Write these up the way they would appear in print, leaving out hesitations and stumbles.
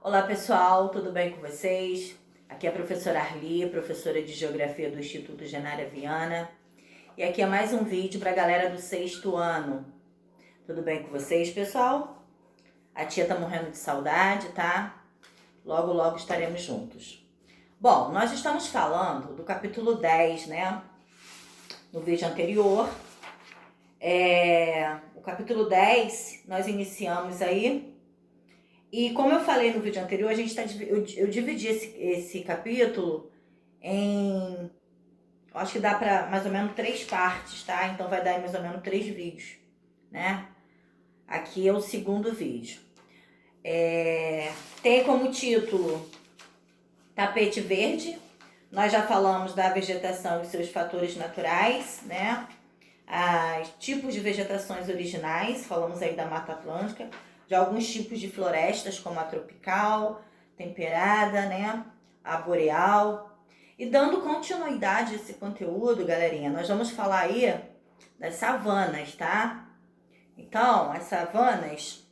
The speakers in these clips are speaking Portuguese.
Olá pessoal, tudo bem com vocês? Aqui é a professora Arli, professora de Geografia do Instituto Genária Viana. E aqui é mais um vídeo para a galera do sexto ano. Tudo bem com vocês, pessoal? A tia tá morrendo de saudade, tá? Logo, logo estaremos juntos. Bom, nós estamos falando do capítulo 10, né? No vídeo anterior. O capítulo 10, nós iniciamos aí. E como eu falei no vídeo anterior, eu dividi esse capítulo em, acho que dá para mais ou menos 3 partes, tá? Então vai dar mais ou menos 3 vídeos, né? Aqui é o segundo vídeo. Tem como título Tapete Verde. Nós já falamos da vegetação e seus fatores naturais, né? Tipos de vegetações originais, falamos aí da Mata Atlântica, de alguns tipos de florestas, como a tropical, temperada, né? A boreal. E dando continuidade a esse conteúdo, galerinha, nós vamos falar aí das savanas, tá? Então, as savanas,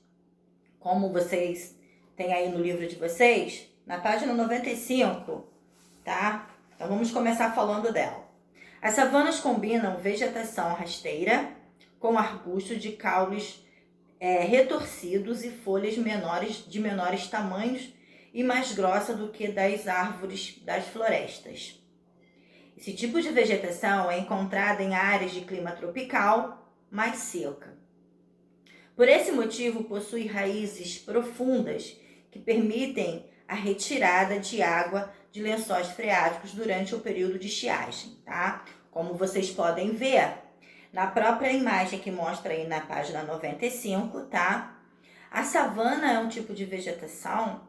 como vocês têm aí no livro de vocês, na página 95, tá? Então vamos começar falando dela. As savanas combinam vegetação rasteira com arbustos de caules retorcidos e folhas de menores tamanhos e mais grossa do que das árvores das florestas. Esse tipo de vegetação é encontrada em áreas de clima tropical mais seca. Por esse motivo, possui raízes profundas que permitem a retirada de água de lençóis freáticos durante o período de estiagem, tá? Como vocês podem ver na própria imagem que mostra aí na página 95, tá? A savana é um tipo de vegetação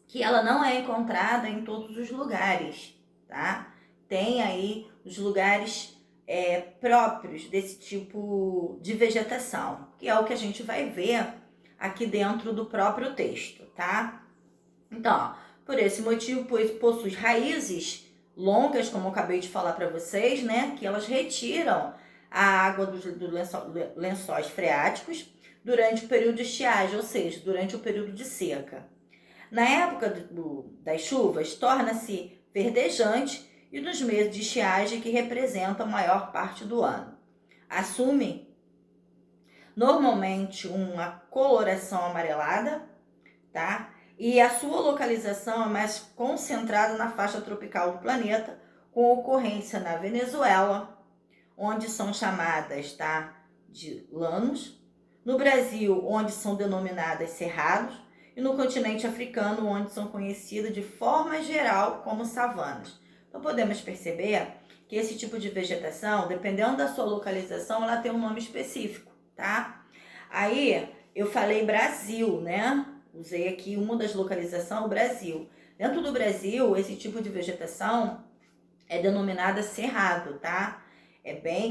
que ela não é encontrada em todos os lugares, tá? Tem aí os lugares próprios desse tipo de vegetação, que é o que a gente vai ver aqui dentro do próprio texto, tá? Então, por esse motivo, possui raízes longas, como eu acabei de falar para vocês, né? Que elas retiram a água dos lençóis freáticos durante o período de estiagem, ou seja, durante o período de seca. Na época das chuvas, torna-se verdejante e nos meses de estiagem, que representam a maior parte do ano. Assume normalmente uma coloração amarelada, tá? E a sua localização é mais concentrada na faixa tropical do planeta, com ocorrência na Venezuela, onde são chamadas, tá, de llanos, no Brasil, onde são denominadas cerrados, e no continente africano, onde são conhecidas de forma geral como savanas. Então podemos perceber que esse tipo de vegetação, dependendo da sua localização, ela tem um nome específico, tá? Aí eu falei Brasil, né? Usei aqui uma das localizações, o Brasil. Dentro do Brasil, esse tipo de vegetação é denominada cerrado, tá?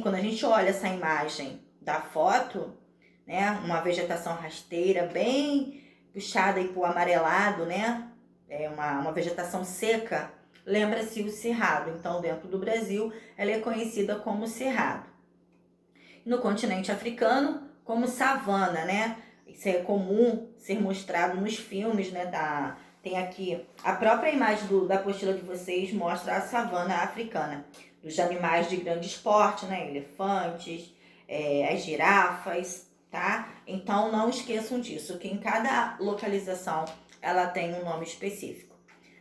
Quando a gente olha essa imagem da foto, né? Uma vegetação rasteira, bem puxada aí pro amarelado, né? É uma vegetação seca, lembra-se o cerrado. Então, dentro do Brasil, ela é conhecida como cerrado. No continente africano, como savana, né? Isso é comum ser mostrado nos filmes, né? Tem aqui a própria imagem da apostila de vocês, mostra a savana africana, dos animais de grande porte, né? Elefantes, as girafas, tá? Então não esqueçam disso, que em cada localização ela tem um nome específico.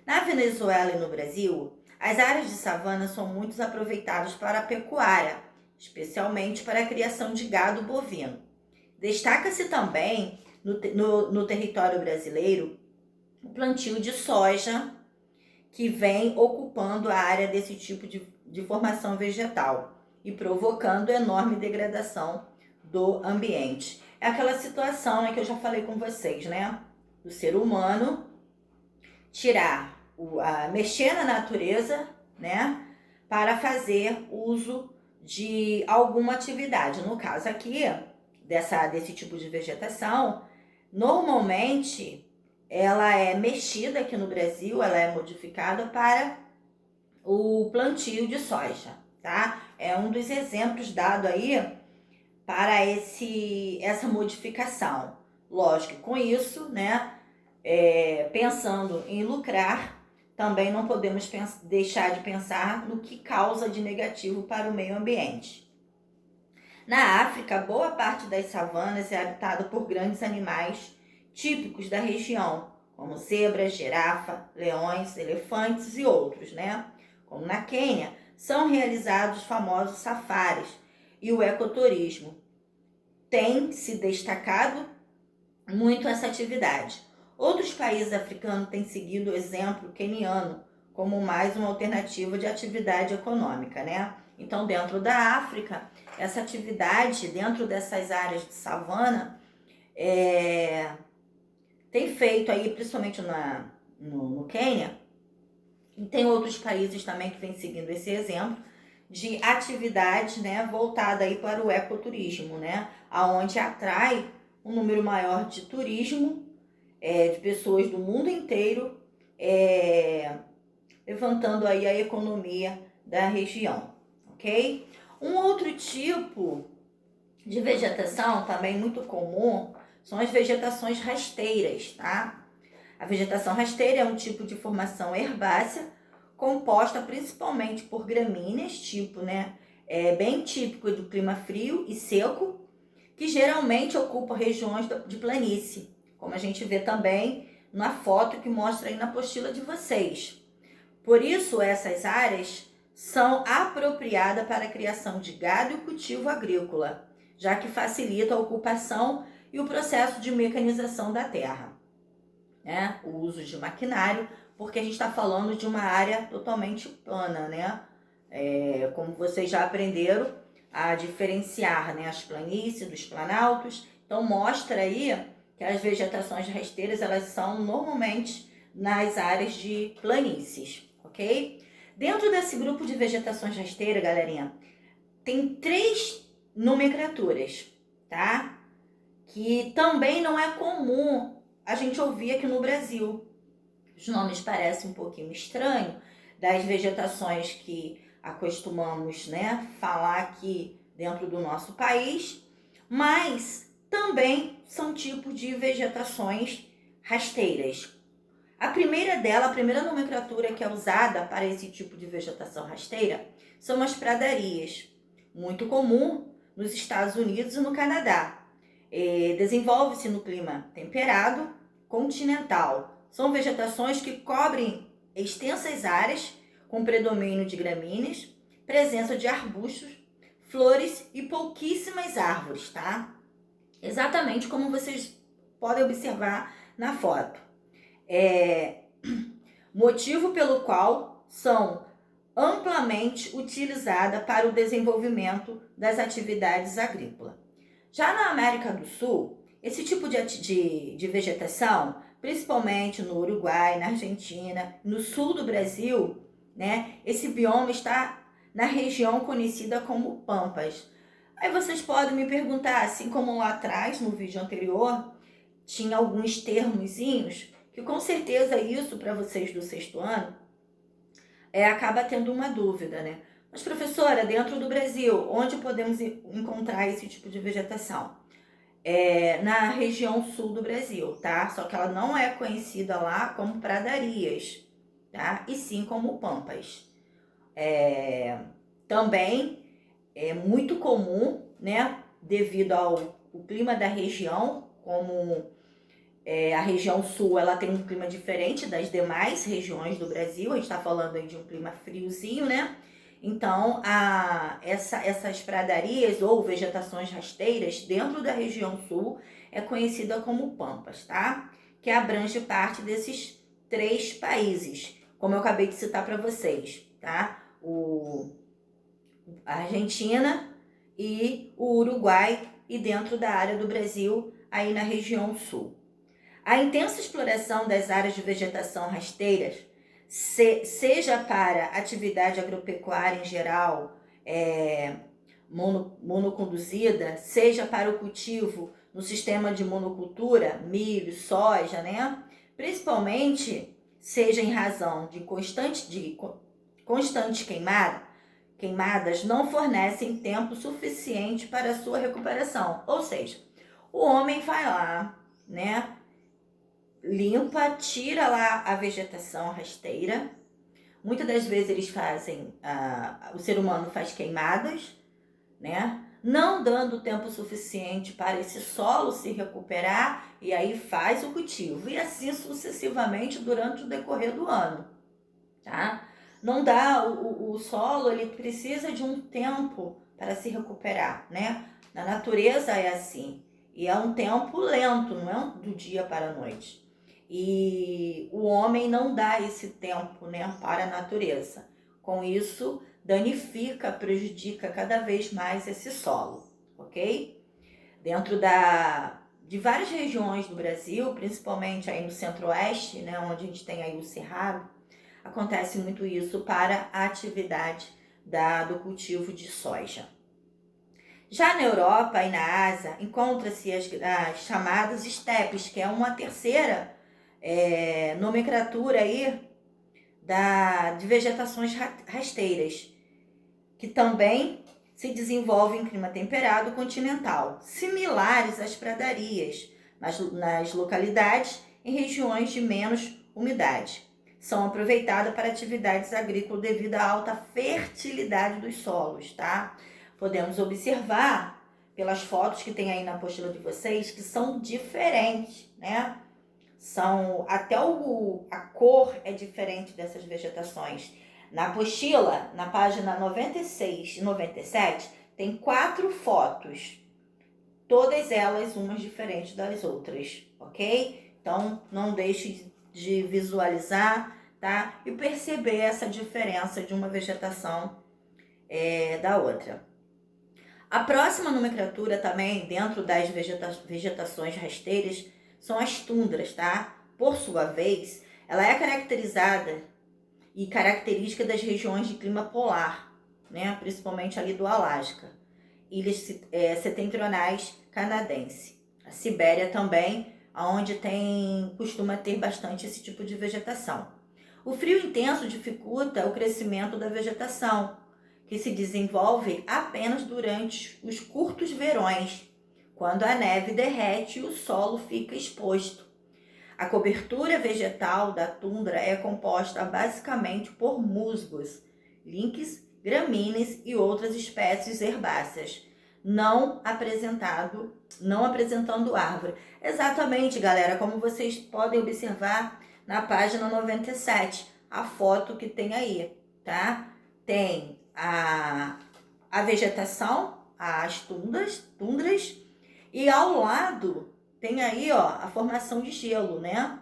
Na Venezuela e no Brasil, as áreas de savana são muito aproveitadas para a pecuária, especialmente para a criação de gado bovino. Destaca-se também no território brasileiro o plantio de soja, que vem ocupando a área desse tipo de formação vegetal e provocando enorme degradação do ambiente. É aquela situação, né, que eu já falei com vocês, né? Do ser humano mexer na natureza, né? Para fazer uso de alguma atividade. No caso aqui, desse tipo de vegetação, normalmente ela é mexida aqui no Brasil, ela é modificada para o plantio de soja, tá? É um dos exemplos dado aí para essa modificação. Lógico, com isso, né, pensando em lucrar, também não podemos deixar de pensar no que causa de negativo para o meio ambiente. Na África, boa parte das savanas é habitada por grandes animais típicos da região, como zebras, girafa, leões, elefantes e outros, né? Como na Quênia, são realizados os famosos safaris e o ecoturismo. Tem se destacado muito essa atividade. Outros países africanos têm seguido o exemplo queniano como mais uma alternativa de atividade econômica, né? Então, dentro da África, essa atividade, dentro dessas áreas de savana, tem feito aí, principalmente no Quênia, e tem outros países também que vêm seguindo esse exemplo, de atividade, né, voltada aí para o ecoturismo, né? Onde atrai um número maior de turismo, de pessoas do mundo inteiro, levantando aí a economia da região, ok? Um outro tipo de vegetação também muito comum são as vegetações rasteiras, tá? A vegetação rasteira é um tipo de formação herbácea composta principalmente por gramíneas, bem típico do clima frio e seco, que geralmente ocupa regiões de planície, como a gente vê também na foto que mostra aí na apostila de vocês. Por isso, essas áreas são apropriadas para a criação de gado e cultivo agrícola, já que facilita a ocupação e o processo de mecanização da terra, né? O uso de maquinário, porque a gente está falando de uma área totalmente plana, né? Como vocês já aprenderam a diferenciar, né, as planícies dos planaltos. Então, mostra aí que as vegetações rasteiras, elas são normalmente nas áreas de planícies, ok? Dentro desse grupo de vegetações rasteiras, galerinha, tem 3 nomenclaturas, tá? Que também não é comum a gente ouvir aqui no Brasil. Os nomes parecem um pouquinho estranhos das vegetações que acostumamos, né, falar aqui dentro do nosso país, mas também são tipos de vegetações rasteiras. A primeira nomenclatura que é usada para esse tipo de vegetação rasteira são as pradarias, muito comum nos Estados Unidos e no Canadá. Desenvolve-se no clima temperado, continental. São vegetações que cobrem extensas áreas com predomínio de gramíneas, presença de arbustos, flores e pouquíssimas árvores, tá? Exatamente como vocês podem observar na foto. Motivo pelo qual são amplamente utilizadas para o desenvolvimento das atividades agrícolas. Já na América do Sul, esse tipo de vegetação, principalmente no Uruguai, na Argentina, no sul do Brasil, né, esse bioma está na região conhecida como Pampas. Aí vocês podem me perguntar, assim como lá atrás, no vídeo anterior, tinha alguns termozinhos, que com certeza isso para vocês do 6º ano acaba tendo uma dúvida, né? Mas professora, dentro do Brasil, onde podemos encontrar esse tipo de vegetação? Na região sul do Brasil, tá? Só que ela não é conhecida lá como pradarias, tá? E sim como pampas. Também é muito comum, né? Devido ao clima da região, como a região sul, ela tem um clima diferente das demais regiões do Brasil. A gente está falando aí de um clima friozinho, né? Então, essas pradarias ou vegetações rasteiras dentro da região sul é conhecida como pampas, tá? Que abrange parte desses 3 países, como eu acabei de citar para vocês, tá? A Argentina e o Uruguai, e dentro da área do Brasil, aí na região sul. A intensa exploração das áreas de vegetação rasteiras, seja para atividade agropecuária em geral, monoconduzida, seja para o cultivo no sistema de monocultura, milho, soja, né? Principalmente, seja em razão de constante queimadas, não fornecem tempo suficiente para a sua recuperação. Ou seja, o homem vai lá, né? limpa, tira lá a vegetação rasteira. Muitas das vezes eles fazem, o ser humano faz queimadas, né? Não dando tempo suficiente para esse solo se recuperar, e aí faz o cultivo. E assim sucessivamente durante o decorrer do ano, tá? Não dá, o solo ele precisa de um tempo para se recuperar, né? Na natureza é assim. E é um tempo lento, não é do dia para a noite. E o homem não dá esse tempo, né, para a natureza. Com isso, danifica, prejudica cada vez mais esse solo, ok? Dentro de várias regiões do Brasil, principalmente aí no centro-oeste, né, onde a gente tem aí o Cerrado, acontece muito isso para a atividade do cultivo de soja. Já na Europa e na Ásia, encontra-se as chamadas estepes, que é uma terceira nomenclatura aí de vegetações rasteiras, que também se desenvolvem em clima temperado continental, similares às pradarias, mas nas localidades em regiões de menos umidade. São aproveitadas para atividades agrícolas devido à alta fertilidade dos solos, tá? Podemos observar pelas fotos que tem aí na apostila de vocês que são diferentes, né? Até a cor é diferente dessas vegetações. Na apostila, na página 96 e 97, tem 4 fotos. Todas elas umas diferentes das outras, ok? Então, não deixe de visualizar, tá? E perceber essa diferença de uma vegetação da outra. A próxima nomenclatura também, dentro das vegetações rasteiras, são as tundras, tá? Por sua vez, ela é caracterizada e característica das regiões de clima polar, né? Principalmente ali do Alasca, ilhas setentrionais canadense. A Sibéria também, onde costuma ter bastante esse tipo de vegetação. O frio intenso dificulta o crescimento da vegetação, que se desenvolve apenas durante os curtos verões, quando a neve derrete e o solo fica exposto. A cobertura vegetal da tundra é composta basicamente por musgos, línques, gramíneas e outras espécies herbáceas, não apresentando árvore. Exatamente, galera, como vocês podem observar na página 97, a foto que tem aí, tá? Tem a vegetação, as tundras, e ao lado tem aí, ó, a formação de gelo, né?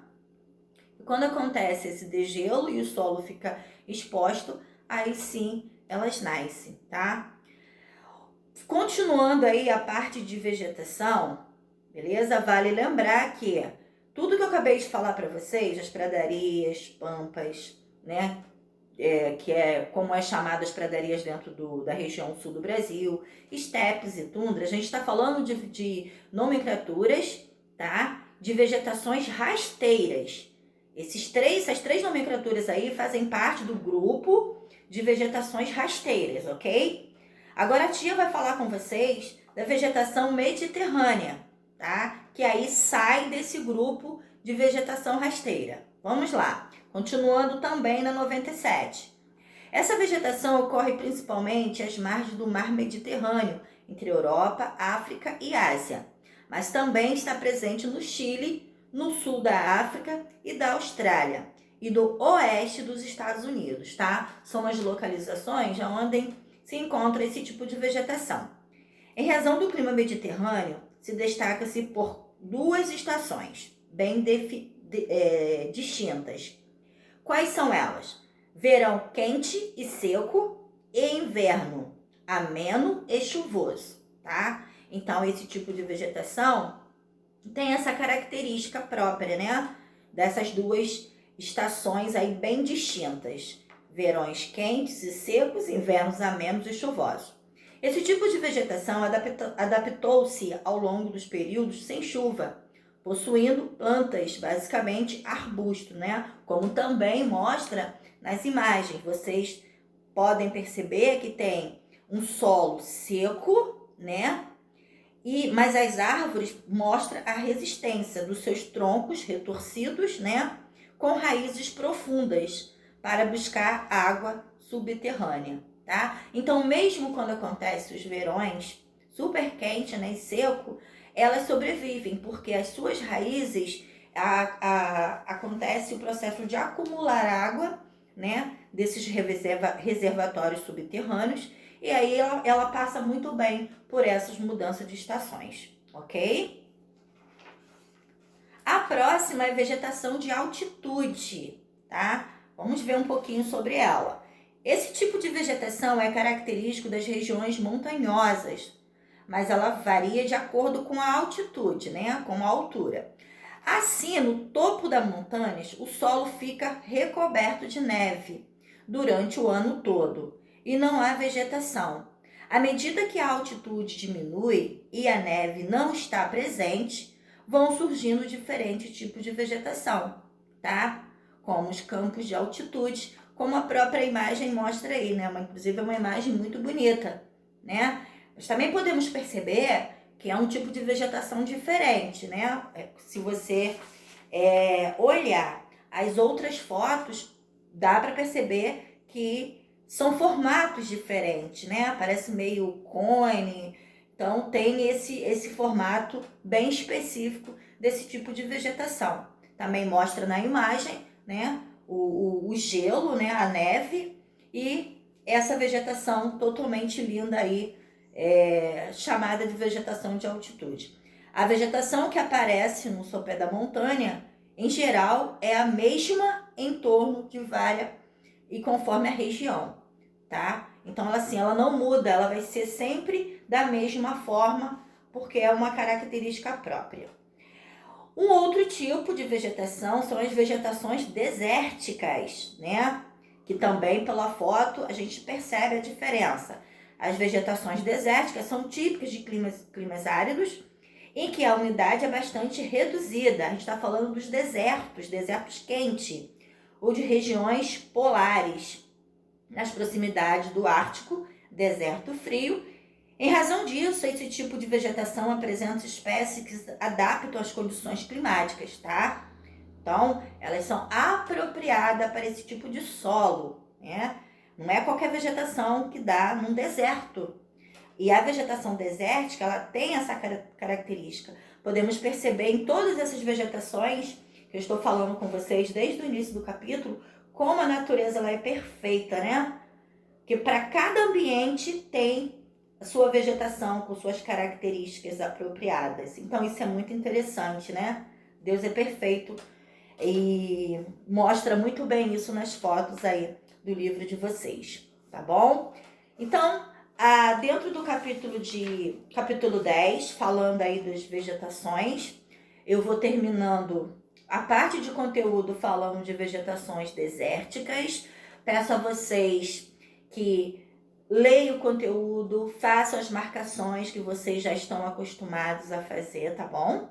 E quando acontece esse degelo e o solo fica exposto, aí sim elas nascem, tá? Continuando aí a parte de vegetação, beleza? Vale lembrar que tudo que eu acabei de falar para vocês, as pradarias, pampas, né? Que é como é chamadas as pradarias dentro da região sul do Brasil, estepes e tundras, a gente está falando de nomenclaturas, tá? De vegetações rasteiras. Essas três nomenclaturas aí fazem parte do grupo de vegetações rasteiras, ok? Agora a tia vai falar com vocês da vegetação mediterrânea, tá? Que aí sai desse grupo de vegetação rasteira. Vamos lá. Continuando também na 97. Essa vegetação ocorre principalmente às margens do mar Mediterrâneo, entre Europa, África e Ásia, mas também está presente no Chile, no sul da África e da Austrália e do oeste dos Estados Unidos, tá? São as localizações onde se encontra esse tipo de vegetação. Em razão do clima mediterrâneo, se destaca-se por 2 estações bem distintas. Quais são elas? Verão quente e seco e inverno ameno e chuvoso, tá? Então, esse tipo de vegetação tem essa característica própria, né? Dessas 2 estações aí bem distintas. Verões quentes e secos, invernos amenos e chuvosos. Esse tipo de vegetação adaptou-se ao longo dos períodos sem chuva, possuindo plantas, basicamente arbusto, né? Como também mostra nas imagens. Vocês podem perceber que tem um solo seco, né? Mas as árvores mostram a resistência dos seus troncos retorcidos, né, com raízes profundas para buscar água subterrânea, tá? Então, mesmo quando acontece os verões super quente, né, e seco, elas sobrevivem porque as suas raízes acontece o processo de acumular água, né, desses reservatórios subterrâneos, e aí ela passa muito bem por essas mudanças de estações, ok? A próxima é vegetação de altitude, tá? Vamos ver um pouquinho sobre ela. Esse tipo de vegetação é característico das regiões montanhosas, mas ela varia de acordo com a altitude, né? Com a altura. Assim, no topo das montanhas, o solo fica recoberto de neve durante o ano todo e não há vegetação. À medida que a altitude diminui e a neve não está presente, vão surgindo diferentes tipos de vegetação, tá? Como os campos de altitude, como a própria imagem mostra aí, né? Inclusive é uma imagem muito bonita, né? Mas também podemos perceber que é um tipo de vegetação diferente, né? Se você olhar as outras fotos, dá para perceber que são formatos diferentes, né? Parece meio cone, então tem esse formato bem específico desse tipo de vegetação. Também mostra na imagem, né? O gelo, né? A neve e essa vegetação totalmente linda aí, chamada de vegetação de altitude. A vegetação que aparece no sopé da montanha, em geral, é a mesma em torno de varia e conforme a região, tá? Então, ela não muda, ela vai ser sempre da mesma forma, porque é uma característica própria. Um outro tipo de vegetação são as vegetações desérticas, né? Que também pela foto a gente percebe a diferença. As vegetações desérticas são típicas de climas áridos, em que a umidade é bastante reduzida. A gente está falando dos desertos quentes, ou de regiões polares, nas proximidades do Ártico, deserto frio. Em razão disso, esse tipo de vegetação apresenta espécies que se adaptam às condições climáticas, tá? Então, elas são apropriadas para esse tipo de solo, né? Não é qualquer vegetação que dá num deserto. E a vegetação desértica, ela tem essa característica. Podemos perceber em todas essas vegetações que eu estou falando com vocês desde o início do capítulo, como a natureza ela é perfeita, né? Que para cada ambiente tem a sua vegetação com suas características apropriadas. Então isso é muito interessante, né? Deus é perfeito e mostra muito bem isso nas fotos aí do livro de vocês, tá bom? Então, dentro do capítulo 10, falando aí das vegetações, eu vou terminando a parte de conteúdo falando de vegetações desérticas. Peço a vocês que leiam o conteúdo, façam as marcações que vocês já estão acostumados a fazer, tá bom?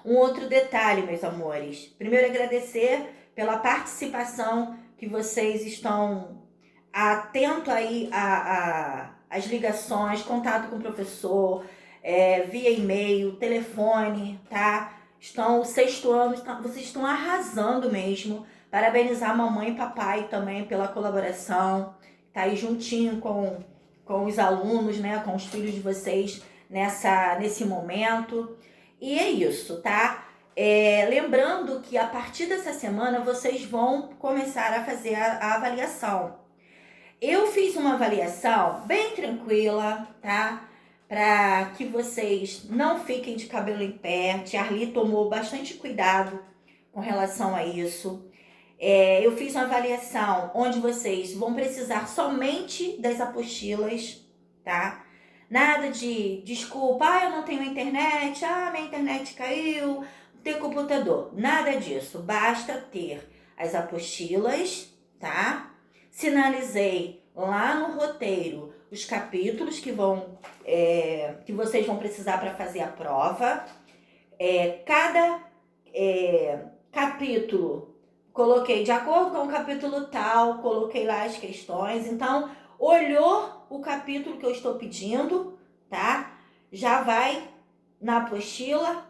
Um outro detalhe, meus amores. Primeiro, agradecer pela participação que vocês estão atento aí às ligações, contato com o professor, via e-mail, telefone, tá? O sexto ano, vocês estão arrasando mesmo. Parabenizar a mamãe e papai também pela colaboração. Tá aí juntinho com os alunos, né? Com os filhos de vocês nesse momento. E é isso, tá? Lembrando que a partir dessa semana vocês vão começar a fazer a avaliação. Eu fiz uma avaliação bem tranquila, tá? Para que vocês não fiquem de cabelo em pé. Tia Arli tomou bastante cuidado com relação a isso. Eu fiz uma avaliação onde vocês vão precisar somente das apostilas, tá? Nada de desculpa, eu não tenho internet, minha internet caiu, não tenho computador. Nada disso, basta ter as apostilas, tá? Sinalizei lá no roteiro os capítulos que vocês vão precisar para fazer a prova. Cada capítulo coloquei de acordo com o capítulo tal, coloquei lá as questões. Então, olhou o capítulo que eu estou pedindo, tá? já vai na apostila,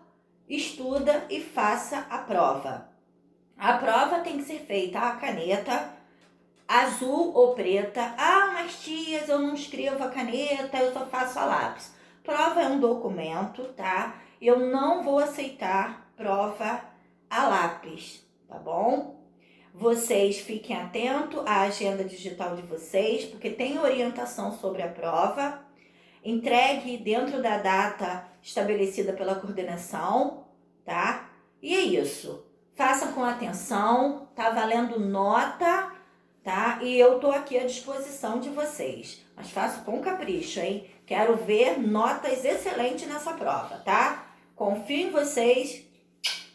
estuda e faça a prova. A prova tem que ser feita a caneta azul ou preta. Ah, mas tias, eu não escrevo a caneta, eu só faço a lápis. Prova é um documento, tá? Eu não vou aceitar prova a lápis, tá bom? Vocês fiquem atentos à agenda digital de vocês, porque tem orientação sobre a prova. Entregue dentro da data estabelecida pela coordenação, tá? E é isso. Faça com atenção, tá valendo nota, tá? E eu tô aqui à disposição de vocês. Mas faço com capricho, hein? Quero ver notas excelentes nessa prova, tá? Confio em vocês.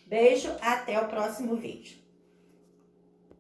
Beijo, até o próximo vídeo.